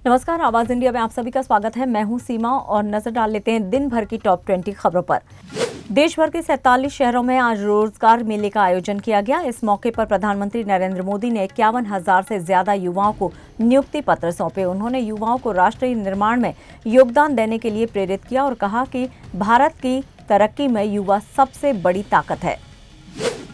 नमस्कार, आवाज इंडिया में आप सभी का स्वागत है। मैं हूं सीमा और नजर डाल लेते हैं दिन भर की टॉप 20 खबरों पर। देश भर के 47 शहरों में आज रोजगार मेले का आयोजन किया गया। इस मौके पर प्रधानमंत्री नरेंद्र मोदी ने 51,000 से ज्यादा युवाओं को नियुक्ति पत्र सौंपे। उन्होंने युवाओं को राष्ट्रीय निर्माण में योगदान देने के लिए प्रेरित किया और कहा कि भारत की तरक्की में युवा सबसे बड़ी ताकत है।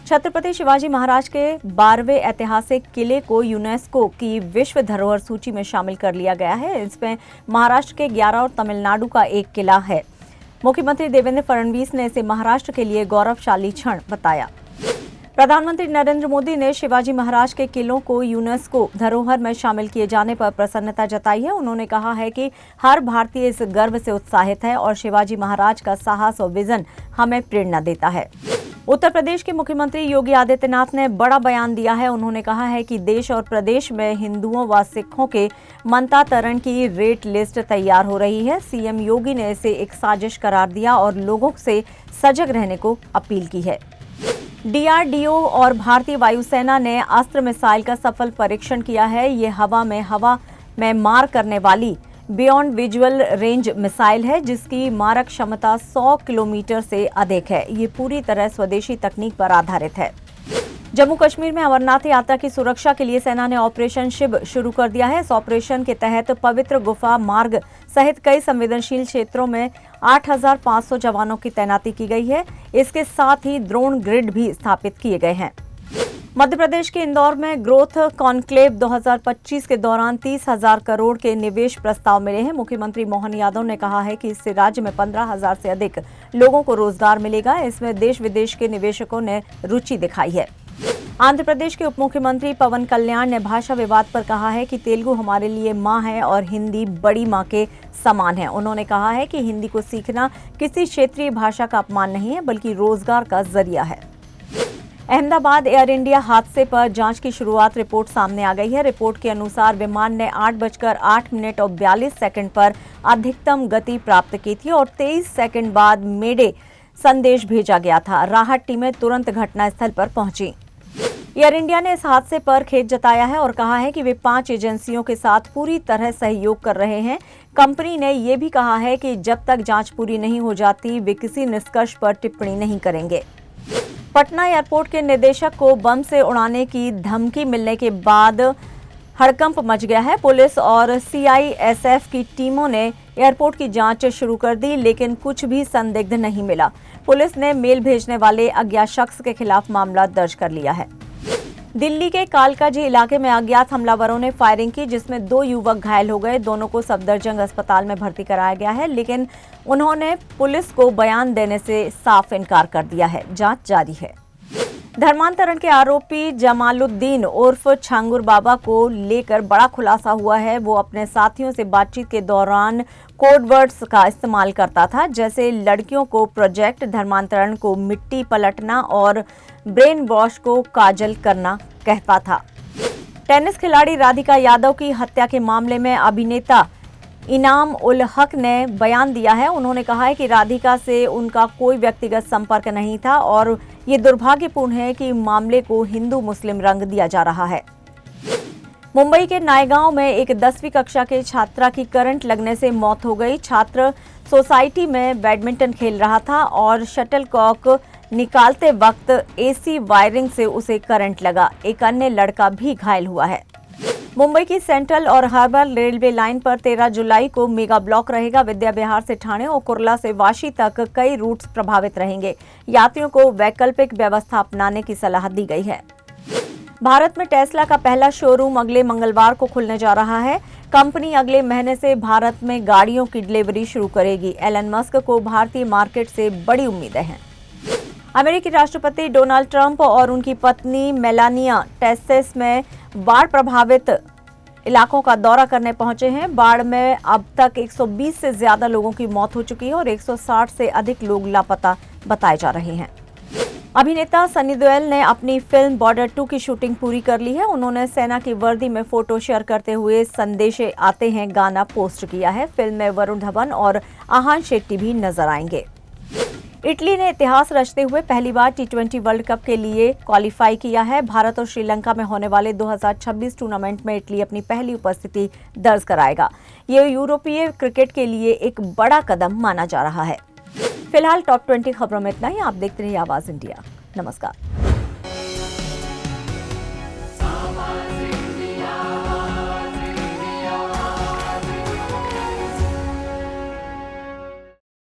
छत्रपति शिवाजी महाराज के 12वें ऐतिहासिक किले को यूनेस्को की विश्व धरोहर सूची में शामिल कर लिया गया है। इसमें महाराष्ट्र के 11 और तमिलनाडु का एक किला है। मुख्यमंत्री देवेंद्र फडणवीस ने इसे महाराष्ट्र के लिए गौरवशाली क्षण बताया। प्रधानमंत्री नरेंद्र मोदी ने शिवाजी महाराज के किलों को यूनेस्को धरोहर में शामिल किए जाने पर प्रसन्नता जताई है। उन्होंने कहा है कि हर भारतीय इस गर्व से उत्साहित है और शिवाजी महाराज का साहस और विजन हमें प्रेरणा देता है। उत्तर प्रदेश के मुख्यमंत्री योगी आदित्यनाथ ने बड़ा बयान दिया है। उन्होंने कहा है कि देश और प्रदेश में हिंदुओं व सिखों के मनतांतरण की रेट लिस्ट तैयार हो रही है। सीएम योगी ने इसे एक साजिश करार दिया और लोगों से सजग रहने को अपील की है। डीआरडीओ और भारतीय वायुसेना ने अस्त्र मिसाइल का सफल परीक्षण किया है। ये हवा में मार करने वाली बियॉन्ड विजुअल रेंज मिसाइल है, जिसकी मारक क्षमता 100 किलोमीटर से अधिक है। ये पूरी तरह स्वदेशी तकनीक पर आधारित है। जम्मू कश्मीर में अमरनाथ यात्रा की सुरक्षा के लिए सेना ने ऑपरेशन शिव शुरू कर दिया है। इस ऑपरेशन के तहत पवित्र गुफा मार्ग सहित कई संवेदनशील क्षेत्रों में 8,500 जवानों की तैनाती की गई है। इसके साथ ही ड्रोन ग्रिड भी स्थापित किए गए हैं। मध्य प्रदेश के इंदौर में ग्रोथ कॉन्क्लेव 2025 के दौरान 30,000 करोड़ के निवेश प्रस्ताव मिले हैं। मुख्यमंत्री मोहन यादव ने कहा है कि इससे राज्य में 15,000 से अधिक लोगों को रोजगार मिलेगा। इसमें देश विदेश के निवेशकों ने रुचि दिखाई है। आंध्र प्रदेश के उप मुख्यमंत्री पवन कल्याण ने भाषा विवाद पर कहा है कि तेलुगु हमारे लिए मां है और हिंदी बड़ी मां के समान है। उन्होंने कहा है कि हिंदी को सीखना किसी क्षेत्रीय भाषा का अपमान नहीं है, बल्कि रोजगार का जरिया है। अहमदाबाद एयर इंडिया हादसे पर जांच की शुरुआत रिपोर्ट सामने आ गई है। रिपोर्ट के अनुसार विमान ने 8:08 और 42 सेकंड पर अधिकतम गति प्राप्त की थी और 23 सेकंड बाद मेडे संदेश भेजा गया था। राहत टीमें तुरंत घटनास्थल पर पहुंची। एयर इंडिया ने इस हादसे पर खेद जताया है और कहा है कि वे 5 एजेंसियों के साथ पूरी तरह सहयोग कर रहे हैं। कंपनी ने यह भी कहा है कि जब तक जांच पूरी नहीं हो जाती वे किसी निष्कर्ष पर टिप्पणी नहीं करेंगे। पटना एयरपोर्ट के निदेशक को बम से उड़ाने की धमकी मिलने के बाद हड़कंप मच गया है। पुलिस और सीआईएसएफ की टीमों ने एयरपोर्ट की जांच शुरू कर दी, लेकिन कुछ भी संदिग्ध नहीं मिला। पुलिस ने मेल भेजने वाले अज्ञात शख्स के खिलाफ मामला दर्ज कर लिया है। दिल्ली के कालकाजी इलाके में अज्ञात हमलावरों ने फायरिंग की, जिसमें 2 युवक घायल हो गए। दोनों को सफदरजंग अस्पताल में भर्ती कराया गया है, लेकिन उन्होंने पुलिस को बयान देने से साफ इनकार कर दिया है। जांच जारी है। धर्मांतरण के आरोपी जमालुद्दीन उर्फ छांगुर बाबा को लेकर बड़ा खुलासा हुआ है। वो अपने साथियों से बातचीत के दौरान कोड वर्ड्स का इस्तेमाल करता था, जैसे लड़कियों को प्रोजेक्ट, धर्मांतरण को मिट्टी पलटना और ब्रेन वॉश को काजल करना कहता था। टेनिस खिलाड़ी राधिका यादव की हत्या के मामले में अभिनेता इनाम उल हक ने बयान दिया है। उन्होंने कहा है कि राधिका से उनका कोई व्यक्तिगत संपर्क नहीं था और ये दुर्भाग्यपूर्ण है कि मामले को हिंदू मुस्लिम रंग दिया जा रहा है। मुंबई के नायगांव में एक 10वीं कक्षा के छात्रा की करंट लगने से मौत हो गई। छात्र सोसाइटी में बैडमिंटन खेल रहा था और शटलकॉक निकालते वक्त एसी वायरिंग से उसे करंट लगा। एक अन्य लड़का भी घायल हुआ है। मुंबई की सेंट्रल और हार्बर रेलवे लाइन पर 13 जुलाई को मेगा ब्लॉक रहेगा। विद्या विहार से ठाणे और कुर्ला से वाशी तक कई रूट्स प्रभावित रहेंगे। यात्रियों को वैकल्पिक व्यवस्था अपनाने की सलाह दी गई है। भारत में टेस्ला का पहला शोरूम अगले मंगलवार को खुलने जा रहा है। कंपनी अगले महीने से भारत में गाड़ियों की डिलीवरी शुरू करेगी। एलन मस्क को भारतीय मार्केट से बड़ी उम्मीदें हैं। अमेरिकी राष्ट्रपति डोनाल्ड ट्रंप और उनकी पत्नी मेलानिया टेक्सास में बाढ़ प्रभावित इलाकों का दौरा करने पहुंचे हैं। बाढ़ में अब तक 120 से ज्यादा लोगों की मौत हो चुकी है और 160 से अधिक लोग लापता बताए जा रहे हैं। अभिनेता सनी देओल ने अपनी फिल्म बॉर्डर 2 की शूटिंग पूरी कर ली है। उन्होंने सेना की वर्दी में फोटो शेयर करते हुए संदेशे आते हैं गाना पोस्ट किया है। फिल्म में वरुण धवन और आहान शेट्टी भी नजर आएंगे। इटली ने इतिहास रचते हुए पहली बार T20 वर्ल्ड कप के लिए क्वालिफाई किया है। भारत और श्रीलंका में होने वाले 2026 टूर्नामेंट में इटली अपनी पहली उपस्थिति दर्ज कराएगा। ये यूरोपीय क्रिकेट के लिए एक बड़ा कदम माना जा रहा है। फिलहाल टॉप 20 खबरों में इतना ही। आप देखते रहिए आवाज इंडिया। नमस्कार।